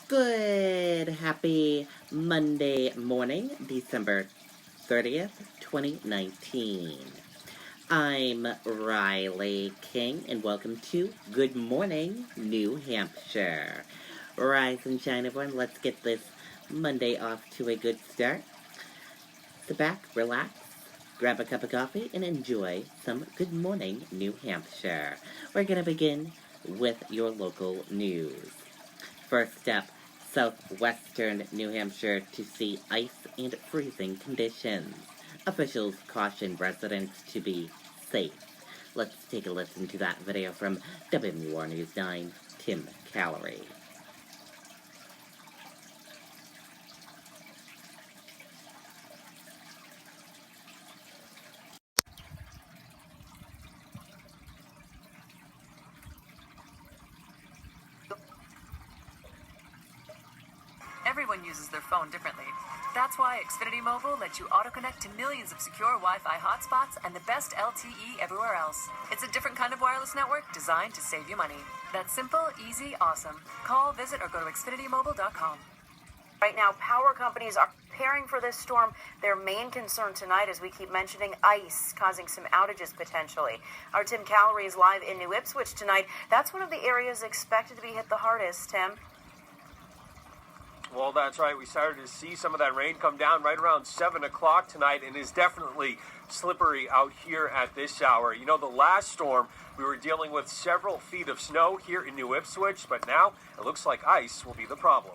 Good, happy Monday morning, December 30th, 2019. I'm Riley King, and welcome to Good Morning, New Hampshire. Rise and shine, everyone. Let's get this Monday off to a good start. Sit back, relax, grab a cup of coffee, and enjoy some Good Morning, New Hampshire. We're going to begin with your local news. First up, southwestern New Hampshire to see ice and freezing conditions. Officials caution residents to be safe. Let's take a listen to that video from WMUR News 9, Tim Callery. Everyone uses their phone differently. That's why Xfinity Mobile lets you auto-connect to millions of secure Wi-Fi hotspots and the best LTE everywhere else. It's a different kind of wireless network designed to save you money. That's simple, easy, awesome. Call, visit, or go to xfinitymobile.com. Right now, power companies are preparing for this storm. Their main concern tonight, as we keep mentioning, ice causing some outages potentially. Our Tim Callery is live in New Ipswich tonight. That's one of the areas expected to be hit the hardest, Tim. Well, that's right. We started to see some of that rain come down right around 7 o'clock tonight, and is definitely slippery out here at this hour. You know, the last storm, we were dealing with several feet of snow here in New Ipswich, but now it looks like ice will be the problem.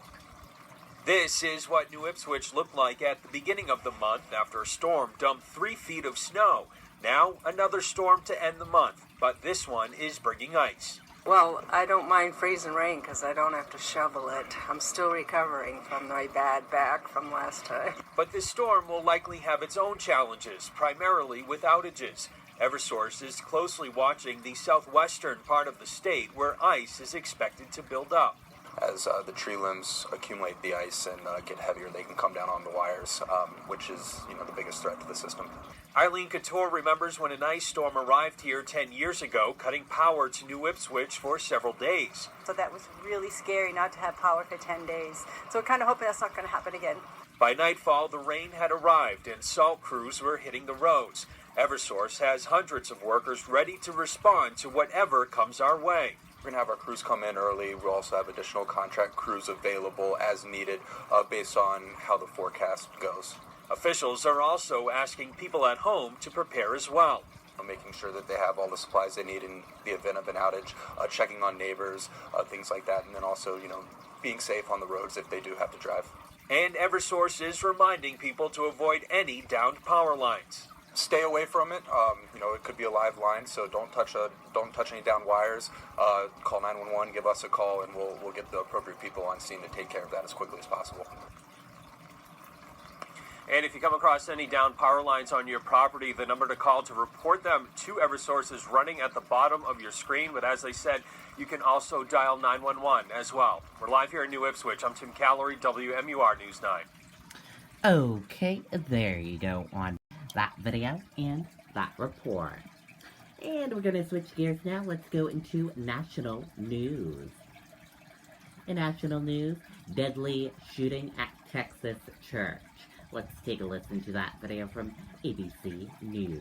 This is what New Ipswich looked like at the beginning of the month after a storm dumped 3 feet of snow. Now, another storm to end the month, but this one is bringing ice. Well, I don't mind freezing rain because I don't have to shovel it. I'm still recovering from my bad back from last time. But this storm will likely have its own challenges, primarily with outages. Eversource is closely watching the southwestern part of the state where ice is expected to build up. As the tree limbs accumulate the ice and get heavier, they can come down on the wires, which is, the biggest threat to the system. Eileen Couture remembers when an ice storm arrived here 10 years ago, cutting power to New Ipswich for several days. So that was really scary not to have power for 10 days. So we're kind of hoping that's not going to happen again. By nightfall, the rain had arrived and salt crews were hitting the roads. Eversource has hundreds of workers ready to respond to whatever comes our way. We're going to have our crews come in early. We'll also have additional contract crews available as needed based on how the forecast goes. Officials are also asking people at home to prepare as well. Making sure that they have all the supplies they need in the event of an outage, checking on neighbors, things like that, and then also, being safe on the roads if they do have to drive. And Eversource is reminding people to avoid any downed power lines. Stay away from it. It could be a live line, so don't touch any down wires. Call 911, give us a call, and we'll get the appropriate people on scene to take care of that as quickly as possible. And if you come across any down power lines on your property, the number to call to report them to Eversource is running at the bottom of your screen. But as I said, you can also dial 911 as well. We're live here in New Ipswich. I'm Tim Callery, WMUR News 9. Okay, there you go on that video and that report. And we're going to switch gears now. Let's go into national news. In national news, deadly shooting at Texas church. Let's take a listen to that video from ABC News.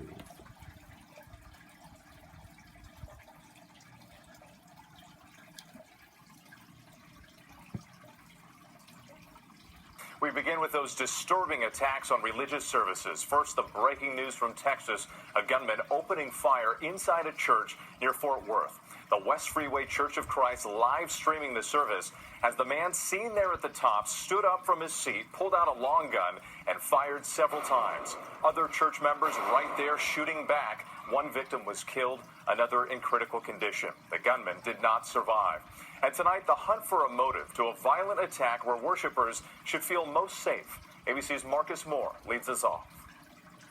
We begin with those disturbing attacks on religious services. First, the breaking news from Texas, a gunman opening fire inside a church near Fort Worth. The West Freeway Church of Christ live streaming the service as the man seen there at the top stood up from his seat, pulled out a long gun, and fired several times. Other church members right there shooting back. One victim was killed, another in critical condition. The gunman did not survive. And tonight, the hunt for a motive to a violent attack where worshipers should feel most safe. ABC's Marcus Moore leads us off.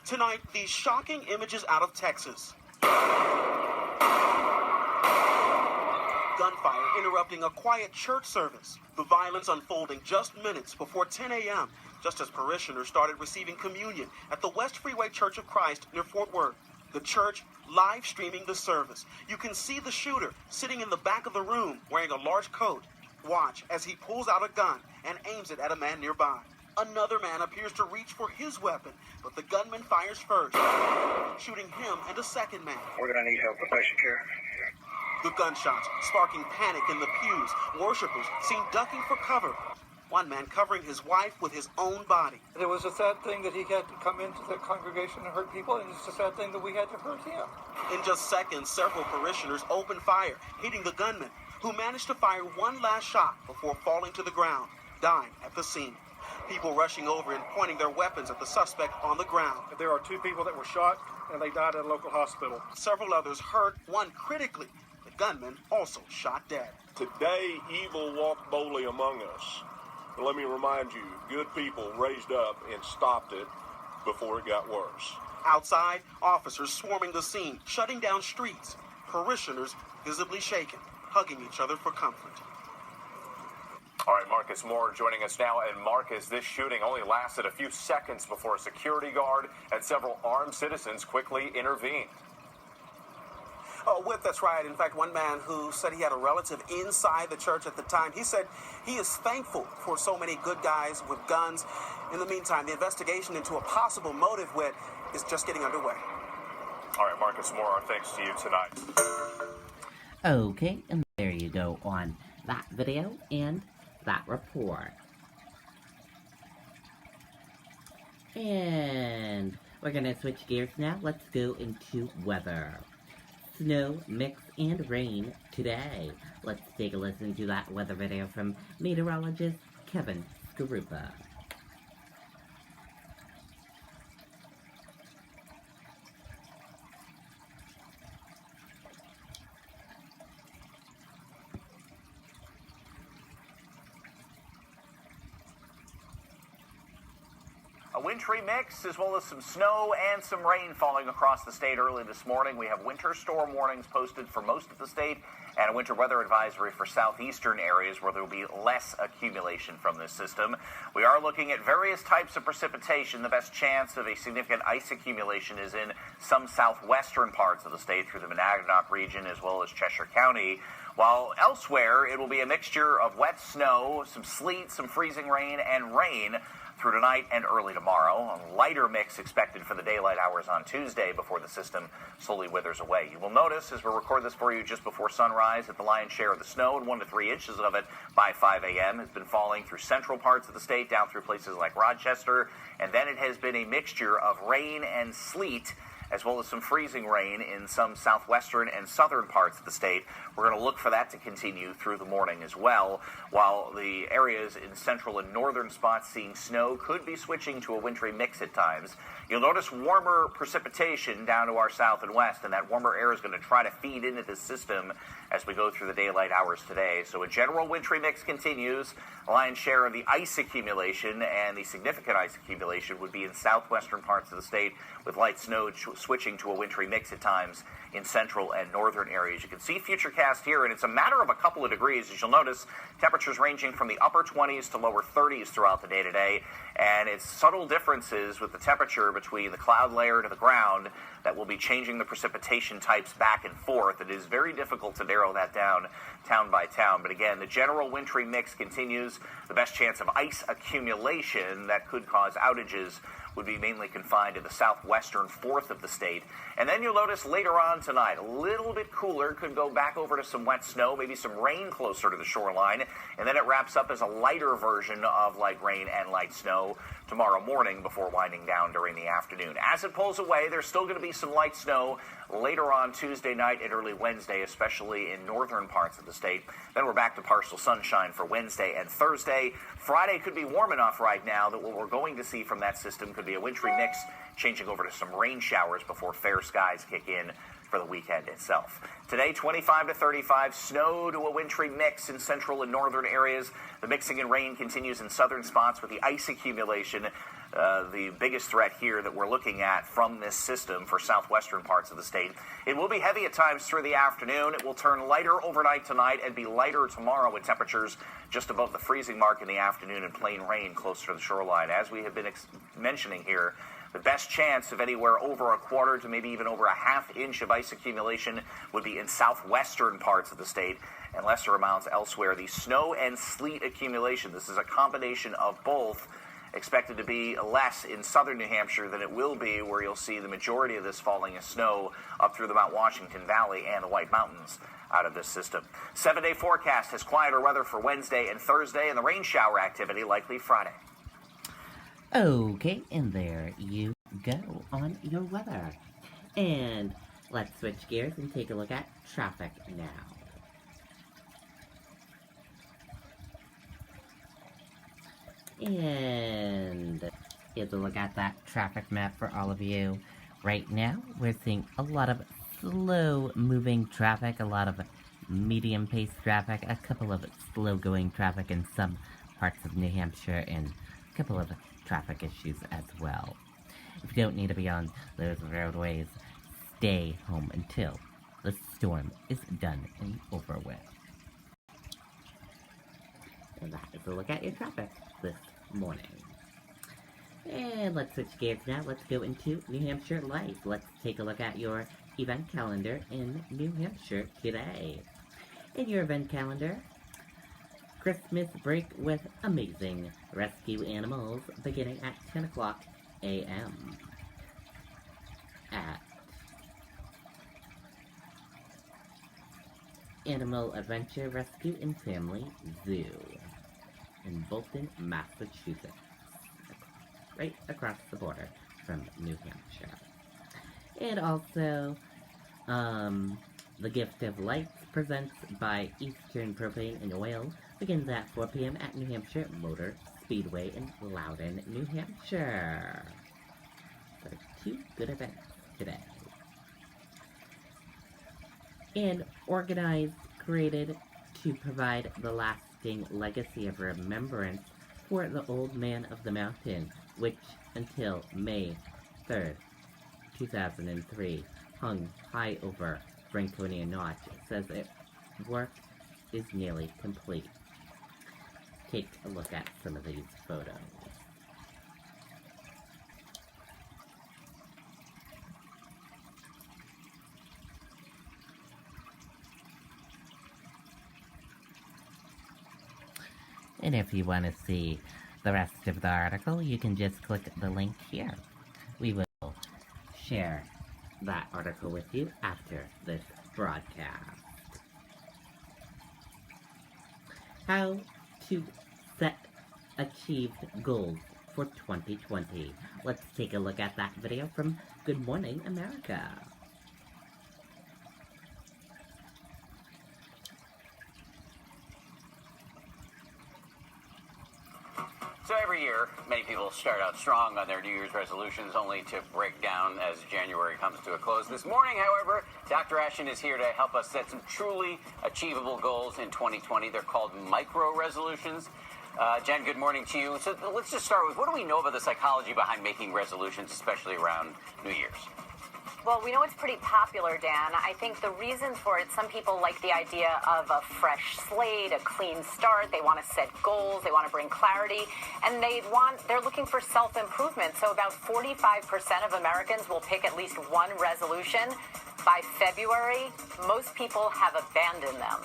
Tonight, these shocking images out of Texas. Gunfire interrupting a quiet church service. The violence unfolding just minutes before 10 a.m., just as parishioners started receiving communion at the West Freeway Church of Christ near Fort Worth. The church live streaming the service. You can see the shooter sitting in the back of the room wearing a large coat. Watch as he pulls out a gun and aims it at a man nearby. Another man appears to reach for his weapon, but the gunman fires first, shooting him and a second man. We're going to need help with patient care. The gunshots sparking panic in the pews. Worshippers seen ducking for cover. One man covering his wife with his own body. It was a sad thing that he had to come into the congregation and hurt people, and it's a sad thing that we had to hurt him. In just seconds, several parishioners opened fire, hitting the gunman, who managed to fire one last shot before falling to the ground, dying at the scene. People rushing over and pointing their weapons at the suspect on the ground. There are 2 people that were shot, and they died at a local hospital. Several others hurt, one critically. The gunman also shot dead. Today, evil walked boldly among us. But let me remind you, good people raised up and stopped it before it got worse. Outside, officers swarming the scene, shutting down streets. Parishioners visibly shaken, hugging each other for comfort. All right, Marcus Moore joining us now. And Marcus, this shooting only lasted a few seconds before a security guard and several armed citizens quickly intervened. That's right. In fact, one man who said he had a relative inside the church at the time, he said he is thankful for so many good guys with guns. In the meantime, the investigation into a possible motive with is just getting underway. All right, Marcus Moore, our thanks to you tonight. Okay, and there you go on that video and that report. And we're going to switch gears now. Let's go into weather. Snow, mix, and rain today. Let's take a listen to that weather video from meteorologist Kevin Skarupa. A wintry mix, as well as some snow and some rain falling across the state early this morning. We have winter storm warnings posted for most of the state and a winter weather advisory for southeastern areas where there will be less accumulation from this system. We are looking at various types of precipitation. The best chance of a significant ice accumulation is in some southwestern parts of the state through the Monadnock region as well as Cheshire County. While elsewhere, it will be a mixture of wet snow, some sleet, some freezing rain, and rain through tonight and early tomorrow. A lighter mix expected for the daylight hours on Tuesday before the system slowly withers away. You will notice as we record this for you just before sunrise that the lion's share of the snow, and 1 to 3 inches of it by 5 a.m., has been falling through central parts of the state, down through places like Rochester, and then it has been a mixture of rain and sleet, as well as some freezing rain in some southwestern and southern parts of the state. We're going to look for that to continue through the morning as well, while the areas in central and northern spots seeing snow could be switching to a wintry mix at times. You'll notice warmer precipitation down to our south and west, and that warmer air is going to try to feed into this system as we go through the daylight hours today. So a general wintry mix continues. The lion's share of the ice accumulation and the significant ice accumulation would be in southwestern parts of the state, with light snow switching to a wintry mix at times in central and northern areas. You can see Futurecast here, and it's a matter of a couple of degrees. As you'll notice, temperatures ranging from the upper 20s to lower 30s throughout the day today, and it's subtle differences with the temperature between the cloud layer to the ground that will be changing the precipitation types back and forth. It is very difficult to narrow that down town by town. But again, the general wintry mix continues. The best chance of ice accumulation that could cause outages would be mainly confined to the southwestern fourth of the state. And then you'll notice later on tonight, a little bit cooler, could go back over to some wet snow, maybe some rain closer to the shoreline, and then it wraps up as a lighter version of light rain and light snow tomorrow morning before winding down during the afternoon. As it pulls away, there's still going to be some light snow later on Tuesday night and early Wednesday, especially in northern parts of the state. Then we're back to partial sunshine for Wednesday and Thursday. Friday could be warm enough right now that what we're going to see from that system could be a wintry mix, changing over to some rain showers before fair skies kick in for the weekend itself. Today, 25 to 35, snow to a wintry mix in central and northern areas. The mixing and rain continues in southern spots with the ice accumulation. The biggest threat here that we're looking at from this system for southwestern parts of the state. It will be heavy at times through the afternoon. It will turn lighter overnight tonight and be lighter tomorrow with temperatures just above the freezing mark in the afternoon and plain rain closer to the shoreline. As we have been mentioning here, the best chance of anywhere over a quarter to maybe even over a half inch of ice accumulation would be in southwestern parts of the state, and lesser amounts elsewhere. The snow and sleet accumulation, this is a combination of both, expected to be less in southern New Hampshire than it will be where you'll see the majority of this falling as snow up through the Mount Washington Valley and the White Mountains out of this system. 7-day forecast has quieter weather for Wednesday and Thursday, and the rain shower activity likely Friday. Okay, and there you go on your weather. And let's switch gears and take a look at traffic now. And here's a look at that traffic map for all of you. Right now, we're seeing a lot of slow-moving traffic, a lot of medium-paced traffic, a couple of slow-going traffic in some parts of New Hampshire, and a couple of traffic issues as well. If you don't need to be on those roadways, stay home until the storm is done and over with. And that is a look at your traffic this morning. And let's switch gears now. Let's go into New Hampshire Life. Let's take a look at your event calendar in New Hampshire today. In your event calendar, Christmas break with amazing rescue animals beginning at 10 o'clock a.m. at Animal Adventure Rescue and Family Zoo in Bolton, Massachusetts, right across the border from New Hampshire. And also, The Gift of Lights presents by Eastern Propane and Oil begins at 4 p.m. at New Hampshire Motor Speedway in Loudon, New Hampshire. So 2 good events today. And organized, created to provide the lasting legacy of remembrance for the Old Man of the Mountain, which until May 3rd, 2003, hung high over Franconia Notch, says its work is nearly complete. Take a look at some of these photos. And if you want to see the rest of the article, you can just click the link here. We will share that article with you after this broadcast. How to set achieved goals for 2020. Let's take a look at that video from Good Morning America. So every year, many people start out strong on their New Year's resolutions, only to break down as January comes to a close. This morning, however, Dr. Ashton is here to help us set some truly achievable goals in 2020. They're called micro-resolutions. Jen, good morning to you. So let's just start with, what do we know about the psychology behind making resolutions, especially around New Year's? Well, we know it's pretty popular, Dan. I think the reasons for it, some people like the idea of a fresh slate, a clean start. They want to set goals. They want to bring clarity. And they're looking for self-improvement. So about 45% of Americans will pick at least one resolution. By February, most people have abandoned them.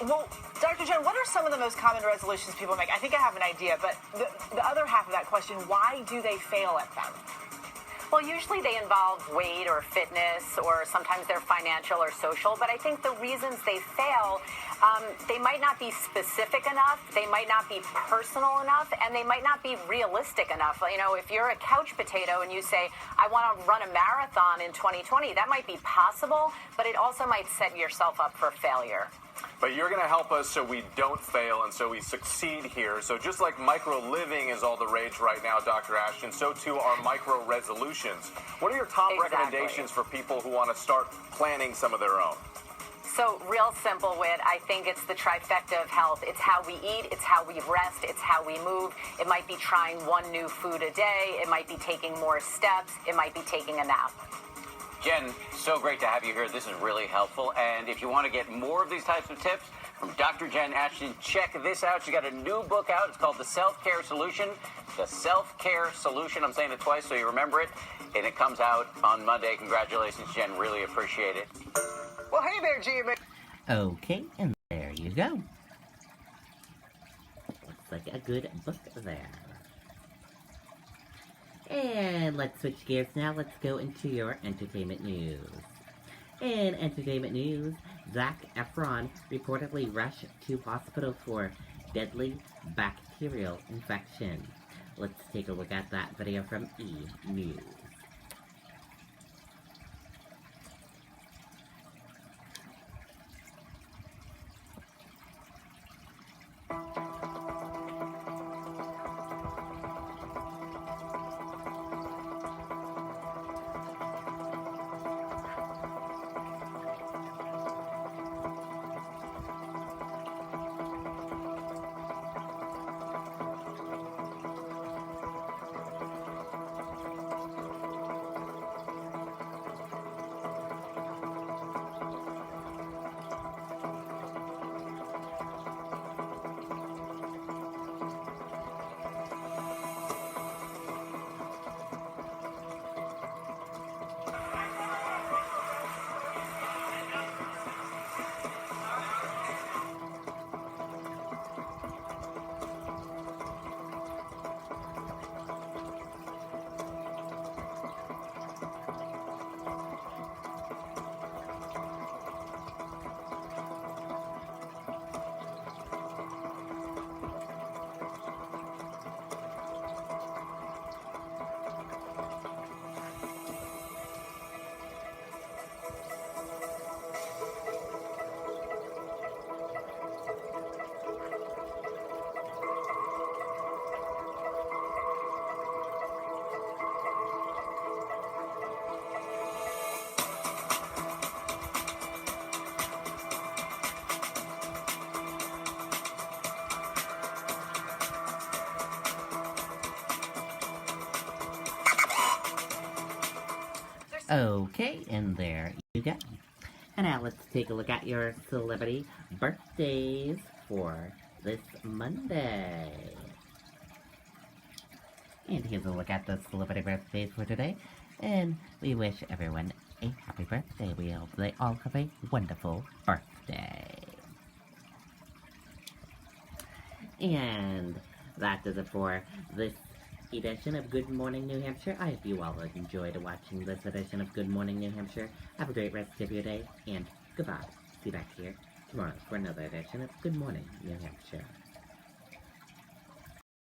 Well, Dr. Jen, what are some of the most common resolutions people make? I think I have an idea, but the other half of that question, why do they fail at them? Well, usually they involve weight or fitness, or sometimes they're financial or social. But I think the reasons they fail, they might not be specific enough, they might not be personal enough, and they might not be realistic enough. You know, if you're a couch potato and you say, I want to run a marathon in 2020, that might be possible, but it also might set yourself up for failure. But you're going to help us so we don't fail and so we succeed here. So just like micro-living is all the rage right now, Dr. Ashton, so too are micro-resolutions. What are your top recommendations for people who want to start planning some of their own? So real simple, Whit. I think it's the trifecta of health. It's how we eat, it's how we rest, it's how we move. It might be trying one new food a day. It might be taking more steps. It might be taking a nap. Jen, so great to have you here. This is really helpful. And if you want to get more of these types of tips from Dr. Jen Ashton, check this out. She's got a new book out. It's called The Self-Care Solution. The Self-Care Solution. I'm saying it twice so you remember it. And it comes out on Monday. Congratulations, Jen. Really appreciate it. Well, hey there, GMA. Okay, and there you go. Looks like a good book there. And let's switch gears now. Let's go into your entertainment news. In entertainment news, Zac Efron reportedly rushed to hospital for deadly bacterial infection. Let's take a look at that video from E! News. Okay, and there you go. And now let's take a look at your celebrity birthdays for this Monday. And here's a look at the celebrity birthdays for today. And we wish everyone a happy birthday. We hope they all have a wonderful birthday. And that does it for this edition of Good Morning New Hampshire. I hope you all enjoyed watching this edition of Good Morning New Hampshire. Have a great rest of your day, and goodbye. See you back here tomorrow for another edition of Good Morning New Hampshire.